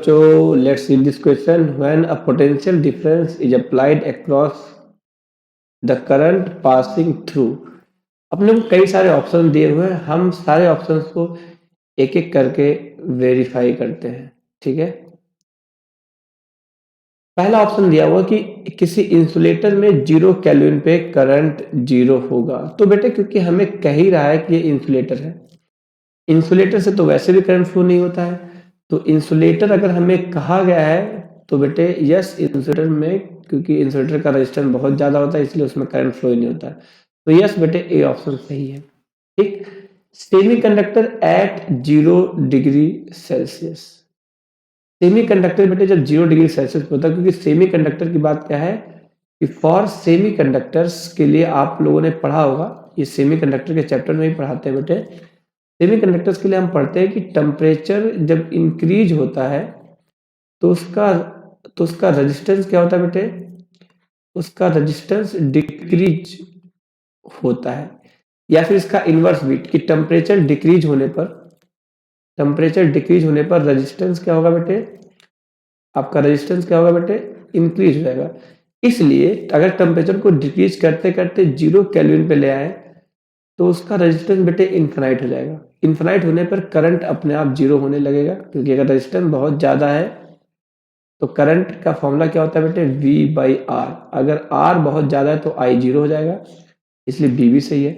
बच्चों, let's see this question. When a potential difference is applied across the current passing through. अपने को कई सारे ऑप्शन दिए हुए हैं, हम सारे ऑप्शंस को एक एक करके वेरीफाई करते हैं। ठीक है, पहला ऑप्शन दिया हुआ कि किसी इंसुलेटर में 0 केल्विन पे करंट 0 होगा। तो बेटे क्योंकि हमें कह ही रहा है कि ये इंसुलेटर है, इंसुलेटर से तो वैसे भी करंट फ्लो नहीं होता है, तो इंसुलेटर अगर हमें कहा गया है तो बेटे यस, इंसुलेटर में, क्योंकि इंसुलेटर का रेजिस्टेंस बहुत ज्यादा होता है इसलिए उसमें करंट फ्लो ही नहीं होता है। तो यस बेटे, ए ऑप्शन सही है। ठीक, semiconductor at 0 degree Celsius. Semiconductor बेटे जब 0 डिग्री सेल्सियस होता है, क्योंकि सेमीकंडक्टर की बात क्या है कि फॉर सेमीकंडक्टर्स के लिए आप लोगों ने पढ़ा होगा, ये सेमीकंडक्टर के चैप्टर में ही पढ़ाते हैं बेटे। सेमीकंडक्टर्स के लिए हम पढ़ते हैं कि टेम्परेचर जब इंक्रीज होता है तो उसका रेजिस्टेंस क्या होता है बेटे, उसका रेजिस्टेंस डिक्रीज होता है। या फिर इसका इनवर्स भी कि टेम्परेचर डिक्रीज होने पर रेजिस्टेंस क्या होगा बेटे, आपका रेजिस्टेंस क्या होगा बेटे, इंक्रीज हो जाएगा। इसलिए अगर टेम्परेचर को डिक्रीज करते करते 0 केल्विन पे ले आए तो उसका रेजिस्टेंस बेटे इन्फिनाइट हो जाएगा। इन्फिनाइट होने पर करंट अपने आप 0 होने लगेगा, क्योंकि अगर रेजिस्टेंस बहुत ज्यादा है तो करंट का फॉर्मूला क्या होता है बेटे, V बाई आर। अगर R बहुत ज्यादा है तो I 0 हो जाएगा, इसलिए B भी सही है।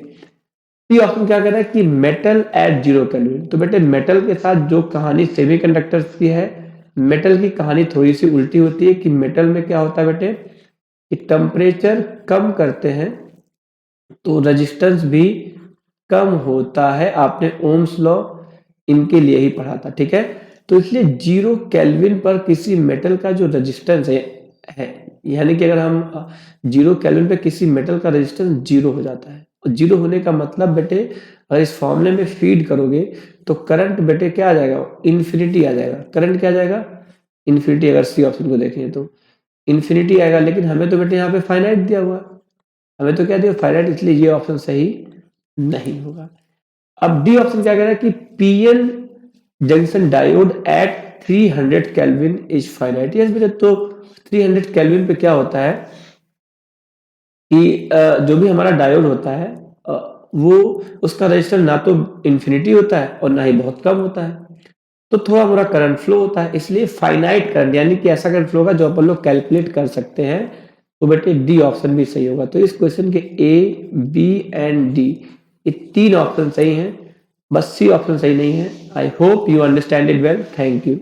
सी ऑप्शन क्या कह रहा है कि मेटल एट 0 केल्विन। तो बेटे मेटल के साथ जो कहानी सेमीकंडक्टर्स की है, मेटल की कहानी थोड़ी सी उल्टी होती है कि मेटल में क्या होता है बेटे कि टेम्परेचर कम करते हैं तो रेजिस्टेंस भी कम होता है। आपने ओम्स लॉ इनके लिए ही पढ़ा था। ठीक है, तो इसलिए 0 केल्विन पर किसी मेटल का जो रेजिस्टेंस है, यानी कि अगर हम 0 केल्विन पे किसी मेटल का रेजिस्टेंस 0 हो जाता है, और 0 होने का मतलब बेटे अगर इस फॉर्मूले में फीड करोगे तो करंट बेटे क्या आ जाएगा, इन्फिनिटी आ जाएगा। करंट क्या आ जाएगा, इन्फिनिटी। अगर सी ऑप्शन को देखें तो इन्फिनिटी आएगा, लेकिन हमें तो बेटे यहाँ पे फाइनाइट दिया हुआ, हमें तो क्या दिया, फाइनाइट, इसलिए ये ऑप्शन सही नहीं होगा। अब डी ऑप्शन क्या कह रहा है कि PN junction diode at 300 Kelvin is finite. Yes बेटा, तो 300 केल्विन पे क्या होता है कि जो भी हमारा डायोड होता है वो उसका रेजिस्टेंस ना तो इन्फिनिटी होता है और ना ही बहुत कम होता है, तो थोड़ा मोड़ा करंट फ्लो होता है, इसलिए फाइनाइट करंट, यानी कि ऐसा करंट फ्लो होगा जो अपन लोग कैलकुलेट कर सकते हैं। तो बेटे डी ऑप्शन भी सही होगा। तो इस क्वेश्चन के ए, बी एंड डी ये 3 ऑप्शन सही हैं, बस सी ऑप्शन सही नहीं है। I hope you understand it well. Thank you.